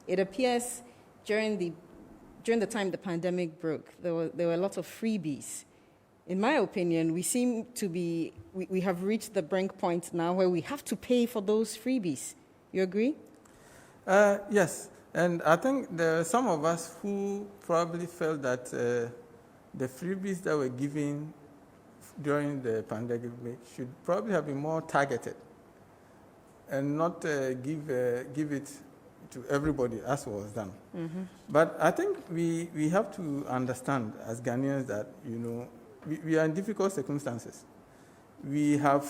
it appears during the time the pandemic broke, there were a lot of freebies. In my opinion, we have reached the brink point now where we have to pay for those freebies. You agree? Yes, and I think there are some of us who probably felt that the freebies that were given during the pandemic should probably have been more targeted and not give it to everybody as was done. Mm-hmm. But I think we have to understand as Ghanaians that, we are in difficult circumstances. We have,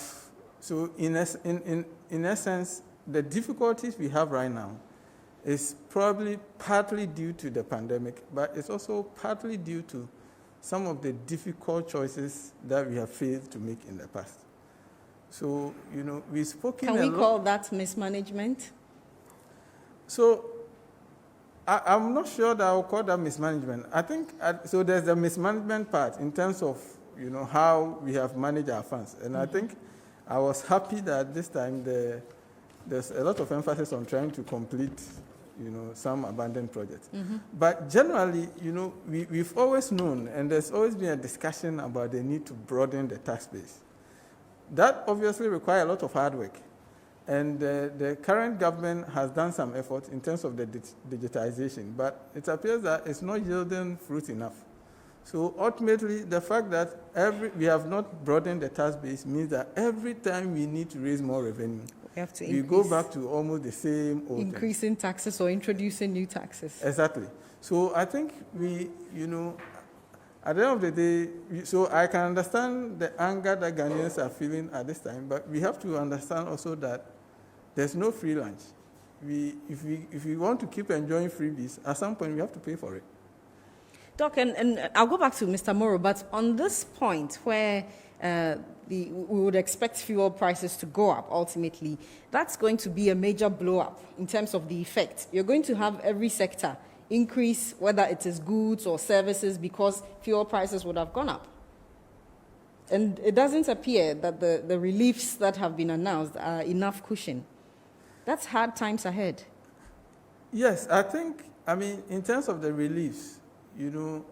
so in essence, the difficulties we have right now is probably partly due to the pandemic, but it's also partly due to some of the difficult choices that we have failed to make in the past. So, we've spoken. Can we call that mismanagement? So, I'm not sure that I'll call that mismanagement. I think, so there's the mismanagement part in terms of, how we have managed our funds. And I think I was happy that this time there's a lot of emphasis on trying to complete, some abandoned projects. Mm-hmm. But generally, we've always known, and there's always been a discussion about the need to broaden the tax base. That obviously requires a lot of hard work. And the current government has done some effort in terms of the digitization, but it appears that it's not yielding fruit enough. So ultimately, the fact that we have not broadened the tax base means that every time we need to raise more revenue, we go back to almost the same old increasing things. Taxes or introducing new taxes. Exactly. So I think at the end of the day, so I can understand the anger that Ghanaians are feeling at this time, but we have to understand also that there's no free lunch. If we want to keep enjoying freebies, at some point we have to pay for it. Doc, and I'll go back to Mr. Morrow, but on this point where we would expect fuel prices to go up ultimately, that's going to be a major blow-up in terms of the effect. You're going to have every sector increase, whether it is goods or services, because fuel prices would have gone up. And it doesn't appear that the reliefs that have been announced are enough cushion. That's hard times ahead. Yes, I think, in terms of the reliefs, Mr.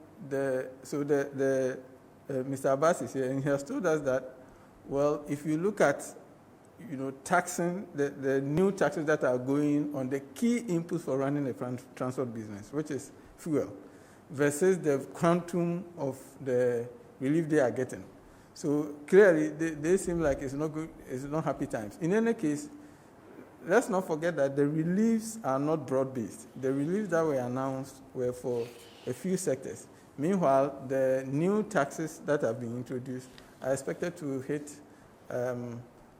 Abbas is here, and he has told us that, well, if you look at, taxing, the new taxes that are going on the key inputs for running a transport business, which is fuel, versus the quantum of the relief they are getting. So clearly, they seem like it's not good, it's not happy times. In any case, let's not forget that the reliefs are not broad-based. The reliefs that were announced were for a few sectors. Meanwhile, the new taxes that have been introduced are expected to hit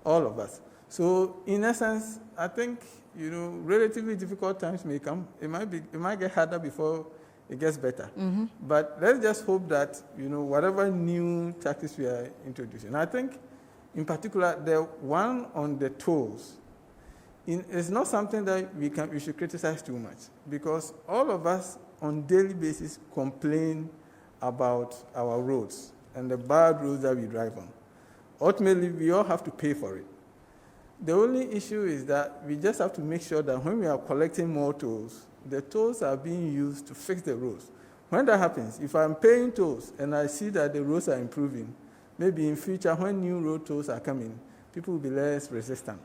all of us. So, in essence, I think relatively difficult times may come. It might get harder before it gets better. Mm-hmm. But let's just hope that whatever new taxes we are introducing. I think, in particular, the one on the tolls. It's not something that we should criticize too much, because all of us on daily basis complain about our roads and the bad roads that we drive on. Ultimately, we all have to pay for it. The only issue is that we just have to make sure that when we are collecting more tolls, the tolls are being used to fix the roads. When that happens, if I'm paying tolls and I see that the roads are improving, maybe in future when new road tolls are coming, people will be less resistant.